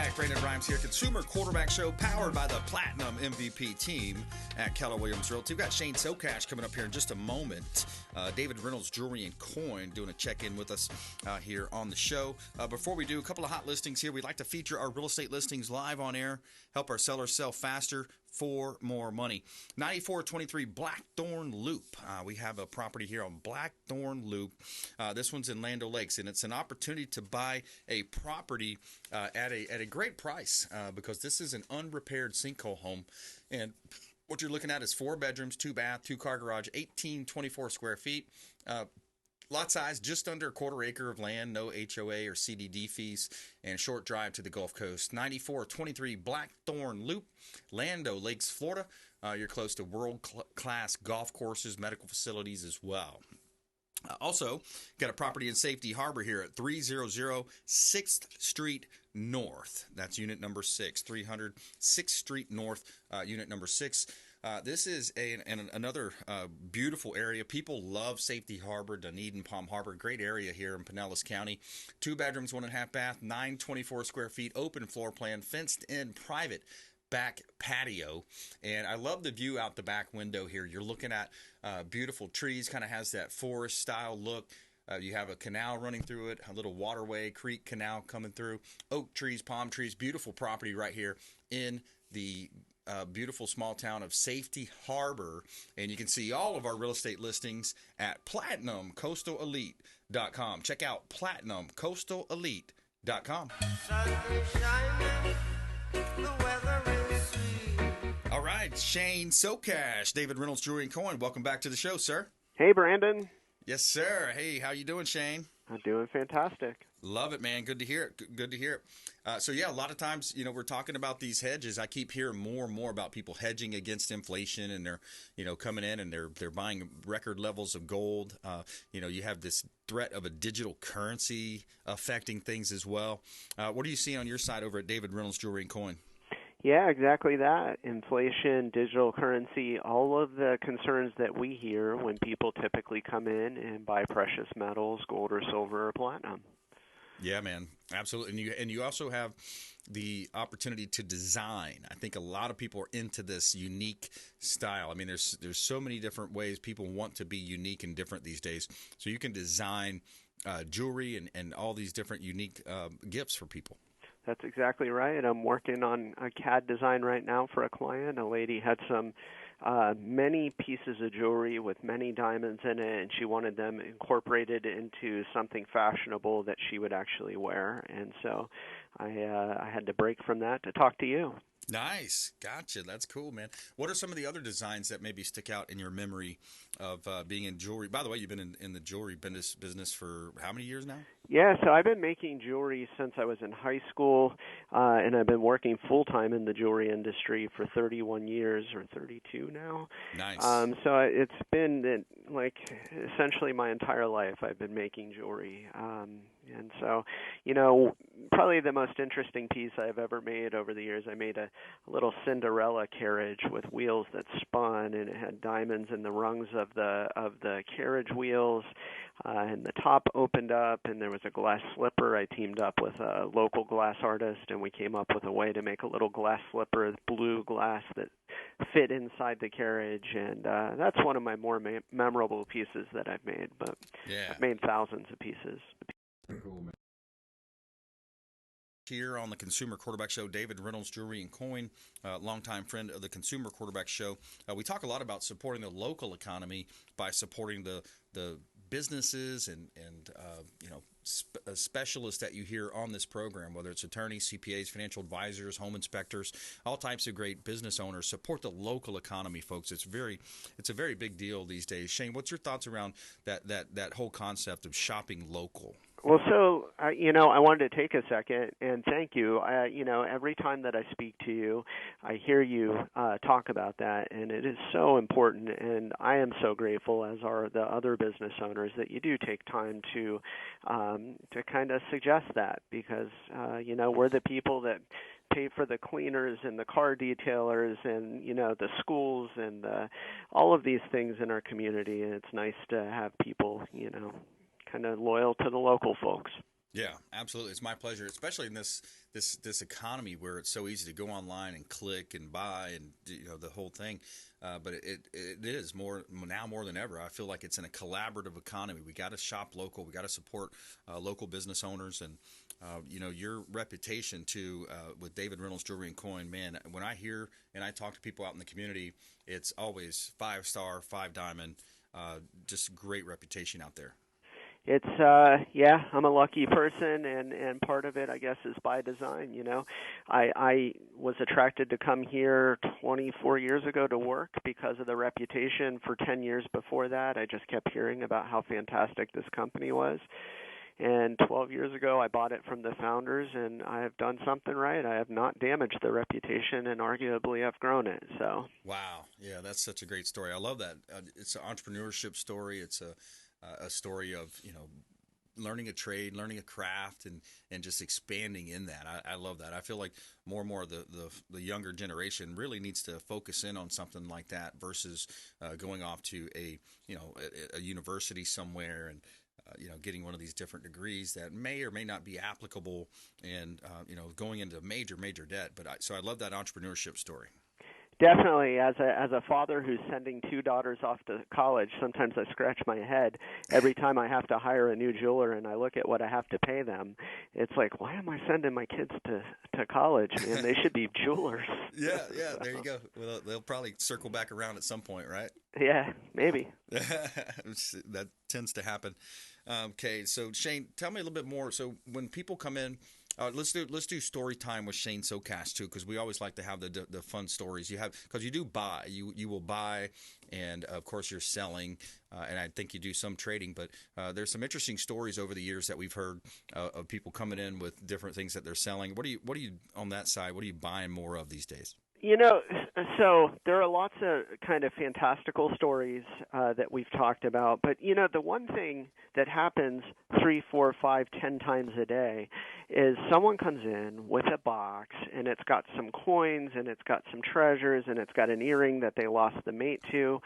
right, Brandon Rhymes here. Consumer Quarterback Show powered by the Platinum MVP team at Keller Williams Realty. We've got Shane Socash coming up here in just a moment. David Reynolds Jewelry and Coin doing a check-in with us here on the show. Before we do, a couple of hot listings here. We'd like to feature our real estate listings live on air, help our sellers sell faster for more money. 9423 Blackthorn Loop. We have a property here on Blackthorn Loop. This one's in Land O'Lakes, and it's an opportunity to buy a property at a great price because this is an unrepaired sinkhole home. And what you're looking at is 4 bedrooms, 2 bath, 2-car garage, 1824 square feet. Lot size, just under a quarter acre of land, no HOA or CDD fees, and a short drive to the Gulf Coast. 9423 Blackthorn Loop, Land O'Lakes, Florida. You're close to world-class golf courses, medical facilities as well. Also, got a property in Safety Harbor here at 300 6th Street North. That's unit number 6, 300 6th Street North, unit number 6. This is another beautiful area. People love Safety Harbor, Dunedin, Palm Harbor. Great area here in Pinellas County. 2 bedrooms, 1.5 bath, 924 square feet, open floor plan, fenced in private back patio. And I love the view out the back window here. You're looking at beautiful trees, kind of has that forest style look. You have a canal running through it, a little waterway, creek canal coming through, oak trees, palm trees, beautiful property right here in the beautiful small town of Safety Harbor. And you can see all of our real estate listings at PlatinumCoastalElite.com. Check out PlatinumCoastalElite.com. All right, Shane Socash, David Reynolds Jewelry and Coin. Welcome back to the show, sir. Hey, Brandon. Yes, sir. Hey, how you doing, Shane? I'm doing fantastic. Love it, man. Good to hear it. Good to hear it. So, yeah, a lot of times, we're talking about these hedges. I keep hearing more and more about people hedging against inflation, and they're, coming in and they're buying record levels of gold. You have this threat of a digital currency affecting things as well. What are you seeing on your side over at David Reynolds Jewelry and Coin? Yeah, exactly that. Inflation, digital currency, all of the concerns that we hear when people typically come in and buy precious metals, gold or silver or platinum. Yeah, man, absolutely. And you also have the opportunity to design. I think a lot of people are into this unique style. I mean, there's so many different ways people want to be unique and different these days. So you can design jewelry and all these different unique gifts for people. That's exactly right. I'm working on a CAD design right now for a client. A lady had some many pieces of jewelry with many diamonds in it, and she wanted them incorporated into something fashionable that she would actually wear. And so I had to break from that to talk to you. Nice. Gotcha. That's cool, man. What are some of the other designs that maybe stick out in your memory of being in jewelry? By the way, you've been in the jewelry business for how many years now? Yeah, so I've been making jewelry since I was in high school, and I've been working full-time in the jewelry industry for 31 years or 32 now. Nice. So it's been essentially my entire life I've been making jewelry. And so, probably the most interesting piece I've ever made over the years, I made a little Cinderella carriage with wheels that spun, and it had diamonds in the rungs of the carriage wheels, and the top opened up, and there was a glass slipper. I teamed up with a local glass artist, and we came up with a way to make a little glass slipper, blue glass that fit inside the carriage, and that's one of my more memorable pieces that I've made, but yeah. I've made thousands of pieces. Cool, man. Here on the Consumer Quarterback Show, David Reynolds Jewelry and Coin, longtime friend of the Consumer Quarterback Show. We talk a lot about supporting the local economy by supporting the businesses and specialists that you hear on this program, whether it's attorneys, CPAs, financial advisors, home inspectors, all types of great business owners. Support the local economy, folks. It's a very big deal these days. Shane, what's your thoughts around that whole concept of shopping local? Well, so, I wanted to take a second and thank you. Every time that I speak to you, I hear you talk about that, and it is so important, and I am so grateful, as are the other business owners, that you do take time to kind of suggest that, because, we're the people that pay for the cleaners and the car detailers and, the schools and all of these things in our community, and it's nice to have people, kind of loyal to the local folks. Yeah, absolutely. It's my pleasure, especially in this economy where it's so easy to go online and click and buy and the whole thing. But it is more now more than ever. I feel like it's in a collaborative economy. We got to shop local. We got to support local business owners and your reputation too with David Reynolds Jewelry and Coin. Man, when I hear and I talk to people out in the community, it's always 5-star, 5-diamond. Just great reputation out there. It's yeah, I'm a lucky person, and part of it, I guess, is by design. I was attracted to come here 24 years ago to work because of the reputation. For 10 years before that, I just kept hearing about how fantastic this company was. And 12 years ago, I bought it from the founders, and I have done something right. I have not damaged the reputation, and arguably I've grown it. So wow, yeah, that's such a great story. I love that. It's an entrepreneurship story. It's a story of learning a trade, learning a craft, and just expanding in that. I love that. I feel like more and more the younger generation really needs to focus in on something like that versus going off to a university somewhere and getting one of these different degrees that may or may not be applicable and going into major debt. But so I love that entrepreneurship story. Definitely, as a father who's sending 2 daughters off to college, sometimes I scratch my head every time I have to hire a new jeweler and I look at what I have to pay them. It's like, why am I sending my kids to college? Man, they should be jewelers. Yeah, there you go. Well, they'll probably circle back around at some point, right? Yeah, maybe. That tends to happen. Okay, so Shane, tell me a little bit more. So when people come in, let's do story time with Shane Socash too, because we always like to have the fun stories you have, because you do buy, you will buy, and of course you're selling, and I think you do some trading. But there's some interesting stories over the years that we've heard of people coming in with different things that they're selling. What are you on that side? What are you buying more of these days? So there are lots of kind of fantastical stories that we've talked about. But, the one thing that happens 3, 4, 5, 10 times a day is someone comes in with a box, and it's got some coins, and it's got some treasures, and it's got an earring that they lost the mate to.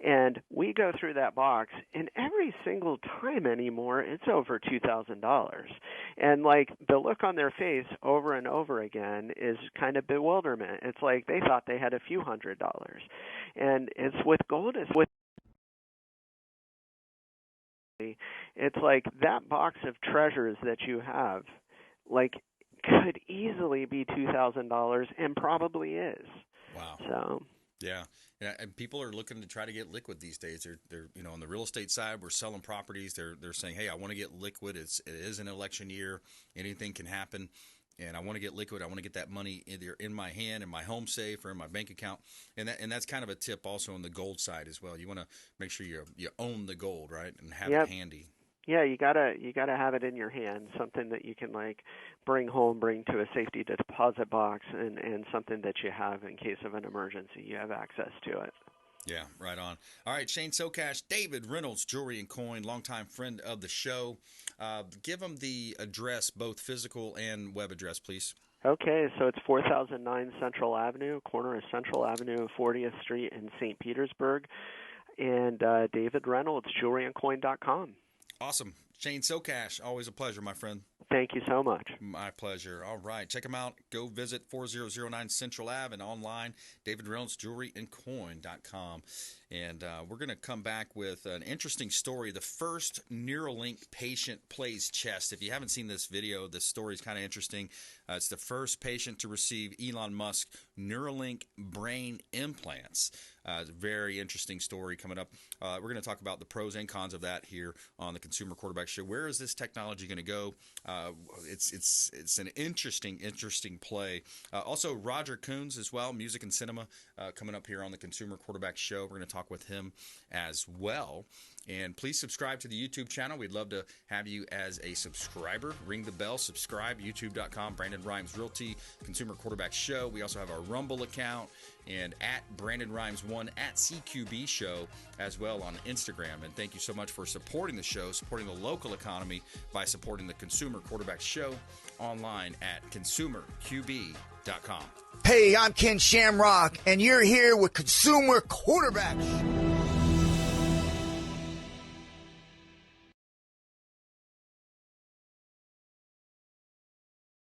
And we go through that box, and every single time anymore, it's over $2,000. And, the look on their face over and over again is kind of bewilderment. It's like they thought they had a few $100s. And it's with gold, it's like that box of treasures that you have, could easily be $2,000 and probably is. Wow. So. Yeah, and people are looking to try to get liquid these days. They're on the real estate side, we're selling properties. They're saying, hey, I want to get liquid. It is an election year. Anything can happen. And I want to get liquid. I want to get that money either in my hand, in my home safe, or in my bank account. And that's kind of a tip also on the gold side as well. You want to make sure you own the gold, right, and have it handy. Yeah, you gotta have it in your hand, something that you can bring home, bring to a safety deposit box, and something that you have in case of an emergency. You have access to it. Yeah, right on. All right, Shane Socash, David Reynolds, Jewelry and Coin, longtime friend of the show. Give them the address, both physical and web address, please. Okay, so it's 4009 Central Avenue, corner of Central Avenue, 40th Street in St. Petersburg, and David Reynolds, jewelryandcoin.com. Awesome. Shane Socash, always a pleasure, my friend. Thank you so much. My pleasure. All right. Check them out. Go visit 4009 Central Ave and online, David Reynolds, jewelryandcoin.com. And we're going to come back with an interesting story. The first Neuralink patient plays chess. If you haven't seen this video, this story is kind of interesting. It's the first patient to receive Elon Musk Neuralink brain implants. It's a very interesting story coming up. We're going to talk about the pros and cons of that here on the Consumer Quarterback Show. Where is this technology going to go? It's an interesting play. Also, Roger Coons as well, music and cinema, coming up here on the Consumer Quarterback Show. We're going to talk with him as well. And please subscribe to the YouTube channel. We'd love to have you as a subscriber. Ring the bell, subscribe, youtube.com, Brandon Rhymes Realty, Consumer Quarterback Show. We also have our Rumble account and at Brandon Rhymes 1 at CQB Show as well on Instagram. And thank you so much for supporting the show, supporting the local economy by supporting the Consumer Quarterback Show online at consumerqb.com. Hey, I'm Ken Shamrock, and you're here with Consumer Quarterback.